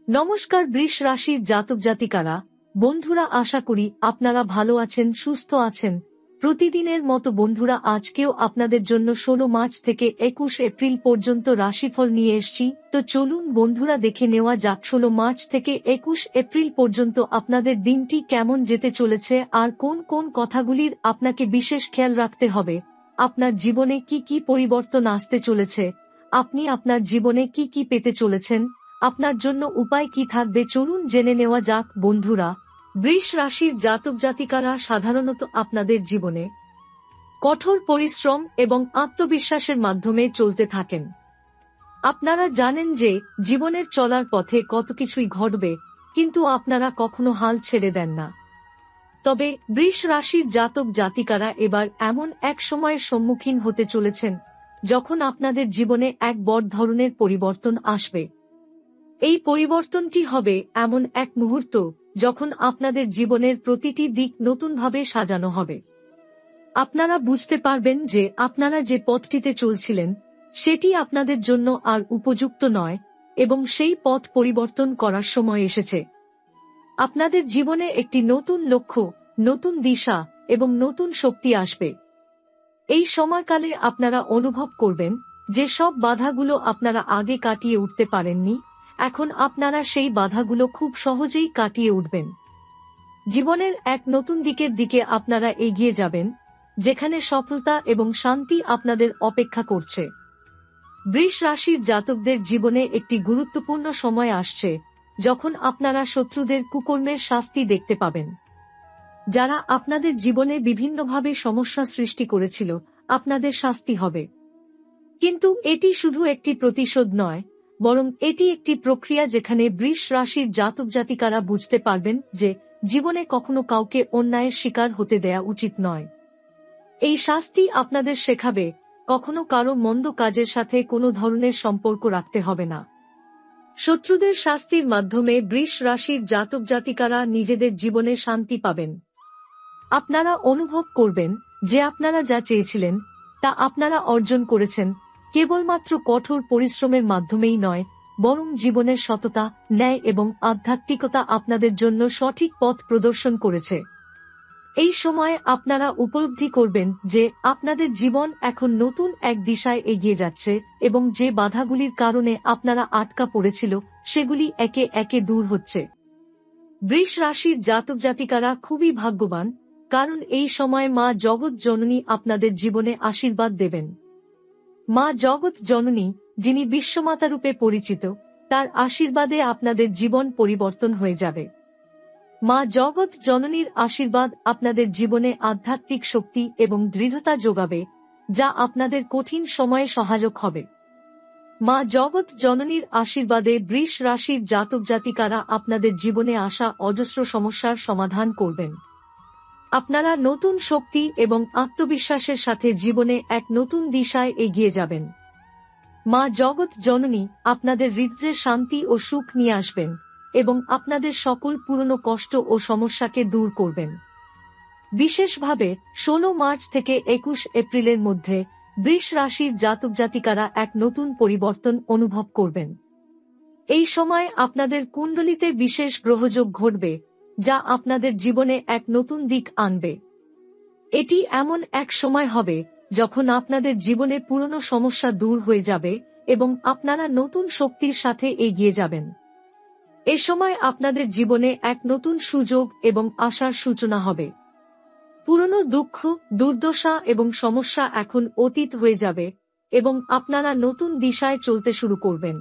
নমস্কার বৃষ রাশির জাতক জাতিকারা, বন্ধুরা, আশা করি আপনারা ভালো আছেন, সুস্থ আছেন। প্রতিদিনের মতো বন্ধুরা, আজকেও আপনাদের জন্য 16 মার্চ থেকে 21 এপ্রিল পর্যন্ত রাশিফল নিয়ে এসেছি। তো চলুন বন্ধুরা, দেখে নেওয়া যাক 16 মার্চ থেকে 21 এপ্রিল পর্যন্ত আপনাদের দিনটি কেমন যেতে চলেছে আর কোন কোন কথাগুলির আপনাকে বিশেষ খেয়াল রাখতে হবে। আপনার জীবনে কি কি পরিবর্তন আসতে চলেছে, আপনি আপনার জীবনে কি কি পেতে চলেছেন, আপনার জন্য উপায় কি থাকবে, চলুন জেনে নেওয়া যাক। বন্ধুরা, বৃষ রাশির জাতক জাতিকারা সাধারণত আপনাদের জীবনে কঠোর পরিশ্রম এবং আত্মবিশ্বাসের মাধ্যমে চলতে থাকেন। আপনারা জানেন যে জীবনের চলার পথে কত কিছুই ঘটবে, কিন্তু আপনারা কখনো হাল ছেড়ে দেন না। তবে বৃষ রাশির জাতক জাতিকারা এবার এমন এক সময়ের সম্মুখীন হতে চলেছেন যখন আপনাদের জীবনে এক বড় ধরনের পরিবর্তন আসবে। এই পরিবর্তনটি হবে এমন এক মুহূর্ত যখন আপনাদের জীবনের প্রতিটি দিক নতুনভাবে সাজানো হবে। আপনারা বুঝতে পারবেন যে আপনারা যে পথটিতে চলছিলেন সেটি আপনাদের জন্য আর উপযুক্ত নয় এবং সেই পথ পরিবর্তন করার সময় এসেছে। আপনাদের জীবনে একটি নতুন লক্ষ্য, নতুন দিশা এবং নতুন শক্তি আসবে। এই সময়কালে আপনারা অনুভব করবেন যে সব বাধাগুলো আপনারা আগে কাটিয়ে উঠতে পারেননি, এখন আপনারা সেই বাধাগুলো খুব সহজেই কাটিয়ে উঠবেন। জীবনের এক নতুন দিকে আপনারা এগিয়ে যাবেন, যেখানে সফলতা এবং শান্তি আপনাদের অপেক্ষা করছে। বৃষ রাশির জাতকদের জীবনে একটি গুরুত্বপূর্ণ সময় আসছে যখন আপনারা শত্রুদের কুকর্মের শাস্তি দেখতে পাবেন। যারা আপনাদের জীবনে বিভিন্নভাবে সমস্যা সৃষ্টি করেছিল, আপনাদের শাস্তি হবে। কিন্তু এটি শুধু একটি প্রতিশোধ নয়, বরং এটি একটি প্রক্রিয়া যেখানে বৃষ রাশির জাতক জাতিকারা বুঝতে পারবেন যে জীবনে কখনো কাউকে অন্যায়ের শিকার হতে দেয়া উচিত নয়। এই শাস্তি আপনাদের শেখাবে কখনো কারো মন্দ কাজের সাথে কোনো ধরনের সম্পর্ক রাখতে হবে না। শত্রুদের শাস্তির মাধ্যমে বৃষ রাশির জাতক জাতিকারা নিজেদের জীবনে শান্তি পাবেন। আপনারা অনুভব করবেন যে আপনারা যা চেয়েছিলেন তা আপনারা অর্জন করেছেন, কেবলমাত্র কঠোর পরিশ্রমের মাধ্যমেই নয়, বরং জীবনের সততা, ন্যায় এবং আধ্যাত্মিকতা আপনাদের জন্য সঠিক পথ প্রদর্শন করেছে। এই সময় আপনারা উপলব্ধি করবেন যে আপনাদের জীবন এখন নতুন এক দিশায় এগিয়ে যাচ্ছে এবং যে বাধাগুলির কারণে আপনারা আটকা পড়েছিল সেগুলি একে একে দূর হচ্ছে। বৃষ রাশির জাতক জাতিকারা খুবই ভাগ্যবান, কারণ এই সময় মা জগৎ জননী আপনাদের জীবনে আশীর্বাদ দেবেন। মা জগৎ জননী, যিনি বিশ্বমাতা রূপে পরিচিত, তার আশীর্বাদে আপনাদের জীবন পরিবর্তন হয়ে যাবে। মা জগৎ জননীর আশীর্বাদ আপনাদের জীবনে আধ্যাত্মিক শক্তি এবং দৃঢ়তা যোগাবে, যা আপনাদের কঠিন সময়ে সহায়ক হবে। মা জগৎ জননীর আশীর্বাদে বৃষ রাশির জাতক জাতিকারা আপনাদের জীবনে আসা অজস্র সমস্যার সমাধান করবেন। আপনারা নতুন শক্তি এবং আত্মবিশ্বাসের সাথে জীবনে এক নতুন দিশায় এগিয়ে যাবেন। মা জগৎ জননী আপনাদের হৃদয়ে শান্তি ও সুখ নিয়ে আসবেন এবং আপনাদের সকল পুরনো কষ্ট ও সমস্যাকে দূর করবেন। বিশেষভাবে 16 মার্চ থেকে 21 এপ্রিলের মধ্যে বৃষ রাশির জাতক জাতিকারা এক নতুন পরিবর্তন অনুভব করবেন। এই সময় আপনাদের কুণ্ডলিতে বিশেষ গ্রহযোগ ঘটবে, যা আপনাদের জীবনে এক নতুন দিক আনবে। এটি এমন এক সময় হবে যখন আপনাদের জীবনে পুরনো সমস্যা দূর হয়ে যাবে এবং আপনারা নতুন শক্তির সাথে এগিয়ে যাবেন। এ সময় আপনাদের জীবনে এক নতুন সুযোগ এবং আশার সূচনা হবে। পুরনো দুঃখ, দুর্দশা এবং সমস্যা এখন অতীত হয়ে যাবে এবং আপনারা নতুন দিশায় চলতে শুরু করবেন।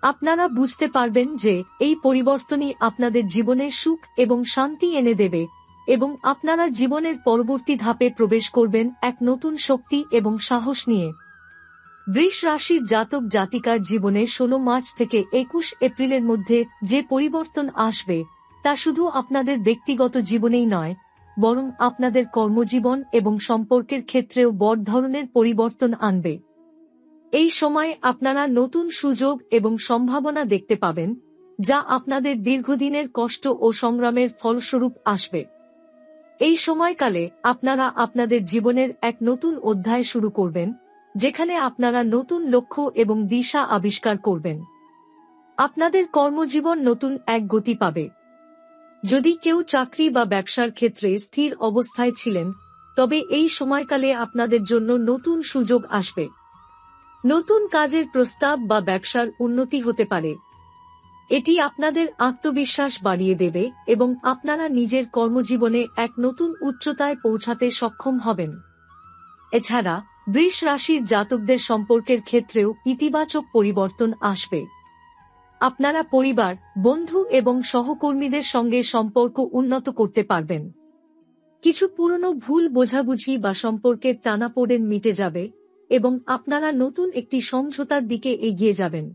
আপনারা বুঝতে পারবেন যে এই পরিবর্তনই আপনাদের জীবনে সুখ এবং শান্তি এনে দেবে এবং আপনারা জীবনের পরবর্তী ধাপে প্রবেশ করবেন এক নতুন শক্তি এবং সাহস নিয়ে। বৃষ রাশির জাতক জাতিকার জীবনে 16 মার্চ থেকে 21 এপ্রিলের মধ্যে যে পরিবর্তন আসবে তা শুধু আপনাদের ব্যক্তিগত জীবনেই নয়, বরং আপনাদের কর্মজীবন এবং সম্পর্কের ক্ষেত্রেও বড় ধরনের পরিবর্তন আনবে। এই সময় আপনারা নতুন সুযোগ এবং সম্ভাবনা দেখতে পাবেন, যা আপনাদের দীর্ঘদিনের কষ্ট ও সংগ্রামের ফলস্বরূপ আসবে। এই সময়কালে আপনারা আপনাদের জীবনের এক নতুন অধ্যায় শুরু করবেন, যেখানে আপনারা নতুন লক্ষ্য এবং দিশা আবিষ্কার করবেন। আপনাদের কর্মজীবন নতুন এক গতি পাবে। যদি কেউ চাকরি বা ব্যবসার ক্ষেত্রে স্থির অবস্থায় ছিলেন, তবে এই সময়কালে আপনাদের জন্য নতুন সুযোগ আসবে। নতুন কাজের প্রস্তাব বা ব্যবসার উন্নতি হতে পারে। এটি আপনাদের আত্মবিশ্বাস বাড়িয়ে দেবে এবং আপনারা নিজের কর্মজীবনে এক নতুন উচ্চতায় পৌঁছাতে সক্ষম হবেন। এছাড়া বৃষ রাশির জাতকদের সম্পর্কের ক্ষেত্রেও ইতিবাচক পরিবর্তন আসবে। আপনারা পরিবার, বন্ধু এবং সহকর্মীদের সঙ্গে সম্পর্ক উন্নত করতে পারবেন। কিছু পুরনো ভুল বোঝাবুঝি বা সম্পর্কের টানাপোড়েন মিটে যাবে এবং আপনারা নতুন একটি সমঝোতার দিকে এগিয়ে যাবেন।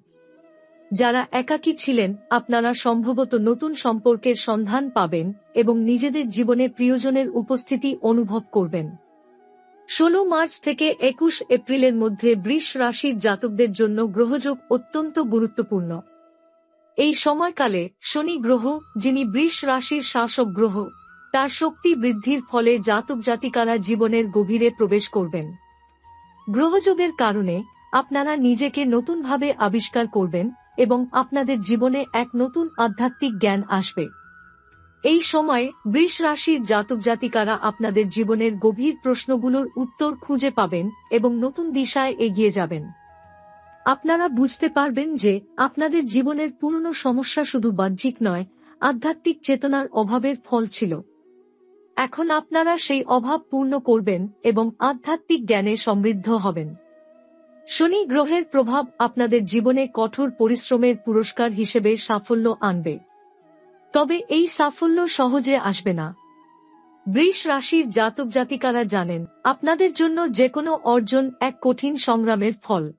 যারা একাকী ছিলেন, আপনারা সম্ভবত নতুন সম্পর্কের সন্ধান পাবেন এবং নিজেদের জীবনে প্রিয়জনের উপস্থিতি অনুভব করবেন। 16 মার্চ থেকে 21 এপ্রিলের মধ্যে বৃষ রাশির জাতকদের জন্য গ্রহযোগ অত্যন্ত গুরুত্বপূর্ণ। এই সময়কালে শনি গ্রহ, যিনি বৃষ রাশির শাসক গ্রহ, তার শক্তি বৃদ্ধির ফলে জাতক জাতিকারা জীবনের গভীরে প্রবেশ করবেন। গ্রহযোগের কারণে আপনারা নিজেকে নতুনভাবে আবিষ্কার করবেন এবং আপনাদের জীবনে এক নতুন আধ্যাত্মিক জ্ঞান আসবে। এই সময়ে বৃষ রাশির জাতক জাতিকারা আপনাদের জীবনের গভীর প্রশ্নগুলোর উত্তর খুঁজে পাবেন এবং নতুন দিশায় এগিয়ে যাবেন। আপনারা বুঝতে পারবেন যে আপনাদের জীবনের পুরনো সমস্যা শুধু বাহ্যিক নয়, আধ্যাত্মিক চেতনার অভাবের ফল ছিল। এখন আপনারা সেই অভাব পূর্ণ করবেন এবং আধ্যাত্মিক জ্ঞানে সমৃদ্ধ হবেন। শনি গ্রহের প্রভাব আপনাদের জীবনে কঠোর পরিশ্রমের পুরস্কার হিসেবে সাফল্য আনবে। তবে এই সাফল্য সহজে আসবে না। বৃষ রাশির জাতক জাতিকারা জানেন, আপনাদের জন্য যেকোনো অর্জন এক কঠিন সংগ্রামের ফল।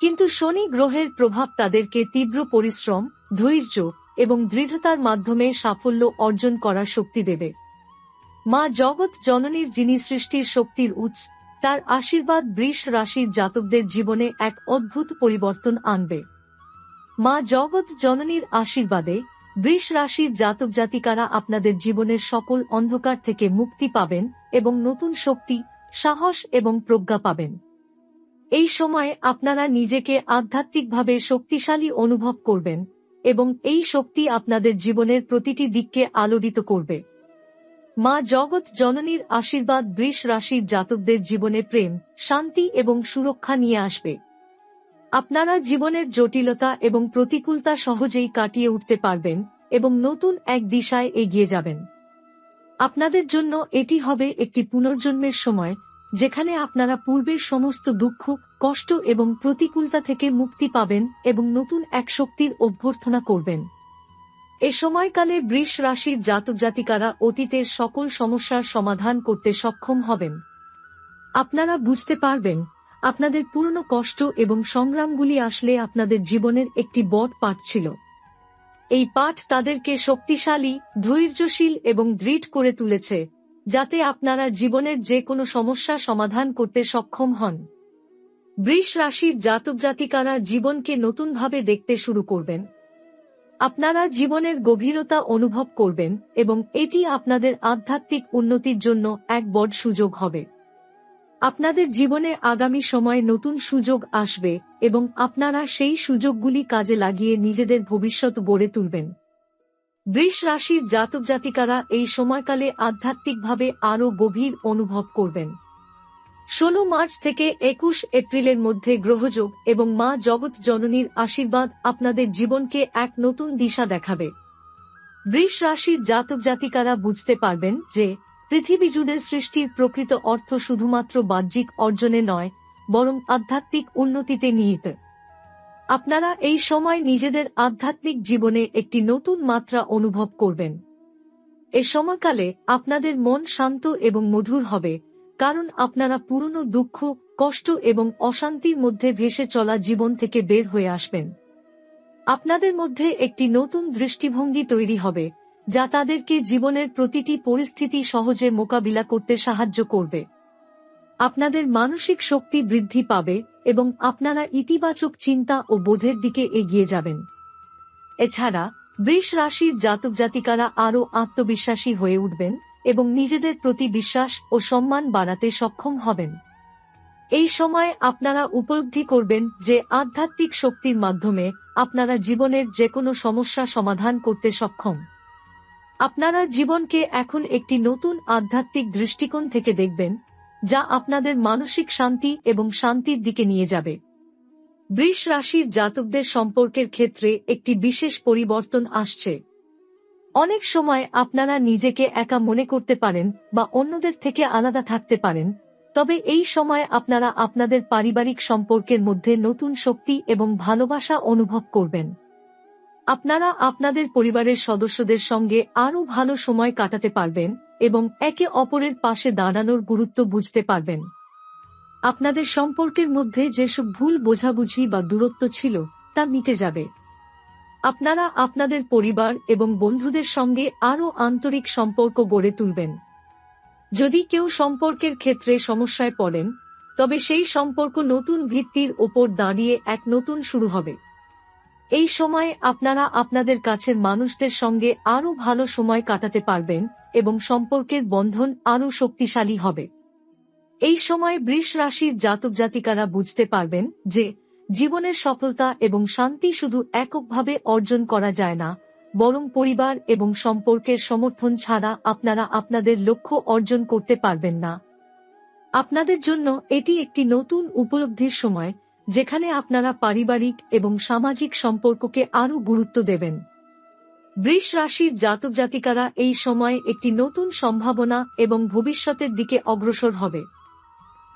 কিন্তু শনি গ্রহের প্রভাব তাদেরকে তীব্র পরিশ্রম, ধৈর্য এবং দৃঢ়তার মাধ্যমে সাফল্য অর্জন করার শক্তি দেবে। মা জগৎ জননীর, যিনি সৃষ্টির শক্তির উৎস, তার আশীর্বাদ বৃষ রাশির জাতকদের জীবনে এক অদ্ভুত পরিবর্তন আনবে। মা জগৎ জননীর আশীর্বাদে বৃষ রাশির জাতক জাতিকারা আপনাদের জীবনের সকল অন্ধকার থেকে মুক্তি পাবেন এবং নতুন শক্তি, সাহস এবং প্রজ্ঞা পাবেন। এই সময়ে আপনারা নিজেকে আধ্যাত্মিকভাবে শক্তিশালী অনুভব করবেন এবং এই শক্তি আপনাদের জীবনের প্রতিটি দিককে আলোড়িত করবে। মা জগৎ জননীর আশীর্বাদ বৃষ রাশির জাতকদের জীবনে প্রেম, শান্তি এবং সুরক্ষা নিয়ে আসবে। আপনারা জীবনের জটিলতা এবং প্রতিকূলতা সহজেই কাটিয়ে উঠতে পারবেন এবং নতুন এক দিশায় এগিয়ে যাবেন। আপনাদের জন্য এটি হবে একটি পুনর্জন্মের সময়, যেখানে আপনারা পূর্বের সমস্ত দুঃখ, কষ্ট এবং প্রতিকূলতা থেকে মুক্তি পাবেন এবং নতুন এক শক্তির অভ্যর্থনা করবেন। এ সময়কালে বৃষ রাশির জাতক জাতিকারা অতীতের সকল সমস্যার সমাধান করতে সক্ষম হবেন। আপনারা বুঝতে পারবেন, আপনাদের পুরনো কষ্ট এবং সংগ্রামগুলি আসলে আপনাদের জীবনের একটি বড় পাঠ ছিল। এই পাঠ তাদেরকে শক্তিশালী, ধৈর্যশীল এবং দৃঢ় করে তুলেছে, যাতে আপনারা জীবনের যে কোনো সমস্যা সমাধান করতে সক্ষম হন। বৃষ রাশির জাতক জাতিকারা জীবনকে নতুনভাবে দেখতে শুরু করবেন। আপনারা জীবনের গভীরতা অনুভব করবেন এবং এটি আপনাদের আধ্যাত্মিক উন্নতির জন্য এক বড় সুযোগ হবে। আপনাদের জীবনে আগামী সময়ে নতুন সুযোগ আসবে এবং আপনারা সেই সুযোগগুলি কাজে লাগিয়ে নিজেদের ভবিষ্যৎ গড়ে তুলবেন। বৃষ রাশির জাতক জাতিকারা এই সময়কালে আধ্যাত্মিকভাবে আরও গভীর অনুভব করবেন। 16 মার্চ থেকে 21 এপ্রিলের মধ্যে গ্রহযোগ এবং মা জগৎ জননীর আশীর্বাদ আপনাদের জীবনকে এক নতুন দিশা দেখাবে। বৃষ রাশির জাতক জাতিকারা বুঝতে পারবেন যে পৃথিবী জুড়ে সৃষ্টির প্রকৃত অর্থ শুধুমাত্র বাহ্যিক অর্জনে নয়, বরং আধ্যাত্মিক উন্নতিতে নিহিত। আপনারা এই সময় নিজেদের আধ্যাত্মিক জীবনে একটি নতুন মাত্রা অনুভব করবেন। এ সময়কালে আপনাদের মন শান্ত এবং মধুর হবে, কারণ আপনারা পুরনো দুঃখ, কষ্ট এবং অশান্তির মধ্যে ভেসে চলা জীবন থেকে বের হয়ে আসবেন। আপনাদের মধ্যে একটি নতুন দৃষ্টিভঙ্গি তৈরি হবে, যা তাদেরকে জীবনের প্রতিটি পরিস্থিতি সহজে মোকাবিলা করতে সাহায্য করবে। আপনাদের মানসিক শক্তি বৃদ্ধি পাবে এবং আপনারা ইতিবাচক চিন্তা ও বোধের দিকে এগিয়ে যাবেন। এছাড়া বৃষ রাশির জাতক জাতিকারা আরও আত্মবিশ্বাসী হয়ে উঠবেন এবং নিজেদের প্রতি বিশ্বাস ও সম্মান বাড়াতে সক্ষম হবেন। এই সময় আপনারা উপলব্ধি করবেন যে আধ্যাত্মিক শক্তির মাধ্যমে আপনারা জীবনের যেকোনো সমস্যা সমাধান করতে সক্ষম। আপনারা জীবনকে এখন একটি নতুন আধ্যাত্মিক দৃষ্টিকোণ থেকে দেখবেন, যা আপনাদের মানসিক শান্তি এবং শান্তির দিকে নিয়ে যাবে। বৃষ রাশির জাতকদের সম্পর্কের ক্ষেত্রে একটি বিশেষ পরিবর্তন আসছে। অনেক সময় আপনারা নিজেকে একা মনে করতে পারেন বা অন্যদের থেকে আলাদা থাকতে পারেন, তবে এই সময় আপনারা আপনাদের পারিবারিক সম্পর্কের মধ্যে নতুন শক্তি এবং ভালোবাসা অনুভব করবেন। আপনারা আপনাদের পরিবারের সদস্যদের সঙ্গে আরও ভালো সময় কাটাতে পারবেন এবং একে অপরের পাশে দাঁড়ানোর গুরুত্ব বুঝতে পারবেন। আপনাদের সম্পর্কের মধ্যে যেসব ভুল বোঝাবুঝি বা দূরত্ব ছিল তা মিটে যাবে। আপনারা আপনাদের পরিবার এবং বন্ধুদের সঙ্গে আরও আন্তরিক সম্পর্ক গড়ে তুলবেন। যদি কেউ সম্পর্কের ক্ষেত্রে সমস্যায় পড়েন, তবে সেই সম্পর্ক নতুন ভিত্তির ওপর দাঁড়িয়ে এক নতুন শুরু হবে। এই সময় আপনারা আপনাদের কাছের মানুষদের সঙ্গে আরও ভালো সময় কাটাতে পারবেন এবং সম্পর্কের বন্ধন আরও শক্তিশালী হবে। এই সময় বৃষ রাশির জাতক জাতিকারা বুঝতে পারবেন যে জীবনের সফলতা এবং শান্তি শুধু এককভাবে অর্জন করা যায় না, বরং পরিবার এবং সম্পর্কের সমর্থন ছাড়া আপনারা আপনাদের লক্ষ্য অর্জন করতে পারবেন না। আপনাদের জন্য এটি একটি নতুন উপলব্ধির সময়, যেখানে আপনারা পারিবারিক এবং সামাজিক সম্পর্ককে আরও গুরুত্ব দেবেন। বৃষ রাশির জাতক জাতিকারা এই সময় একটি নতুন সম্ভাবনা এবং ভবিষ্যতের দিকে অগ্রসর হবে।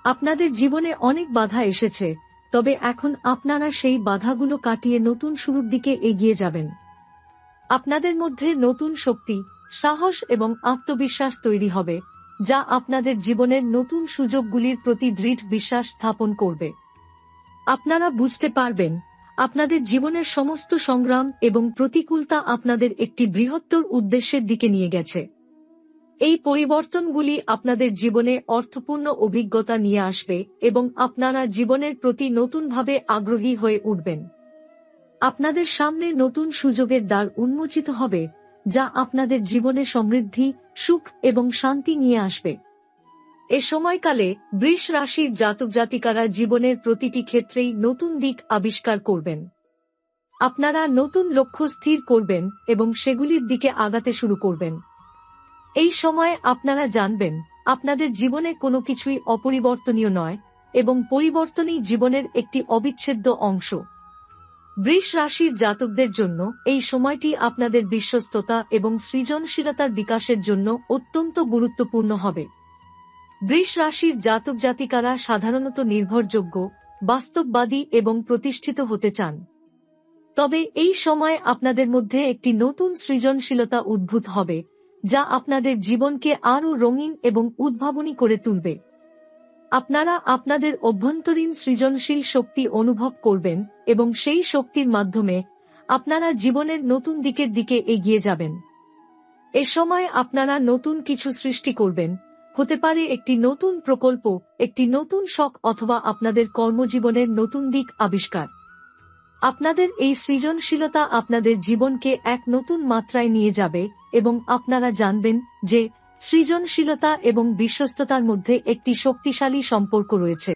আপনাদের জীবনে অনেক বাধা এসেছে, তবে এখন আপনারা সেই বাধাগুলো কাটিয়ে নতুন শুরুর দিকে এগিয়ে যাবেন। আপনাদের মধ্যে নতুন শক্তি, সাহস এবং আত্মবিশ্বাস তৈরি হবে, যা আপনাদের জীবনের নতুন সুযোগগুলির প্রতি দৃঢ় বিশ্বাস স্থাপন করবে। আপনারা বুঝতে পারবেন, আপনাদের জীবনের সমস্ত সংগ্রাম এবং প্রতিকূলতা আপনাদের একটি বৃহত্তর উদ্দেশ্যের দিকে নিয়ে গেছে। এই পরিবর্তনগুলি আপনাদের জীবনে অর্থপূর্ণ অভিজ্ঞতা নিয়ে আসবে এবং আপনারা জীবনের প্রতি নতুনভাবে আগ্রহী হয়ে উঠবেন। আপনাদের সামনে নতুন সুযোগের দ্বার উন্মোচিত হবে, যা আপনাদের জীবনে সমৃদ্ধি, সুখ এবং শান্তি নিয়ে আসবে। এ সময়কালে বৃষ রাশির জাতক জাতিকারা জীবনের প্রতিটি ক্ষেত্রেই নতুন দিক আবিষ্কার করবেন। আপনারা নতুন লক্ষ্য স্থির করবেন এবং সেগুলির দিকে আগাতে শুরু করবেন। এই সময় আপনারা জানবেন, আপনাদের জীবনে কোনো কিছুই অপরিবর্তনীয় নয় এবং পরিবর্তনই জীবনের একটি অবিচ্ছেদ্য অংশ। বৃষ রাশির জাতকদের জন্য এই সময়টি আপনাদের বিশ্বস্ততা এবং সৃজনশীলতার বিকাশের জন্য অত্যন্ত গুরুত্বপূর্ণ হবে। বৃষ রাশির জাতক জাতিকারা সাধারণত নির্ভরযোগ্য, বাস্তববাদী এবং প্রতিষ্ঠিত হতে চান। তবে এই সময় আপনাদের মধ্যে একটি নতুন সৃজনশীলতা উদ্ভূত হবে, যা আপনাদের জীবনকে আরও রঙিন এবং উদ্ভাবনী করে তুলবে। আপনারা আপনাদের অভ্যন্তরীণ সৃজনশীল শক্তি অনুভব করবেন এবং সেই শক্তির মাধ্যমে আপনারা জীবনের নতুন দিকের দিকে এগিয়ে যাবেন। এ সময় আপনারা নতুন কিছু সৃষ্টি করবেন, হতে পারে একটি নতুন প্রকল্প, একটি নতুন শখ অথবা আপনাদের কর্মজীবনের নতুন দিক আবিষ্কার। আপনাদের এই সৃজনশীলতা আপনাদের জীবনকে এক নতুন মাত্রায় নিয়ে যাবে এবং আপনারা জানবেন যে সৃজনশীলতা এবং বিশ্বস্ততার মধ্যে একটি শক্তিশালী সম্পর্ক রয়েছে।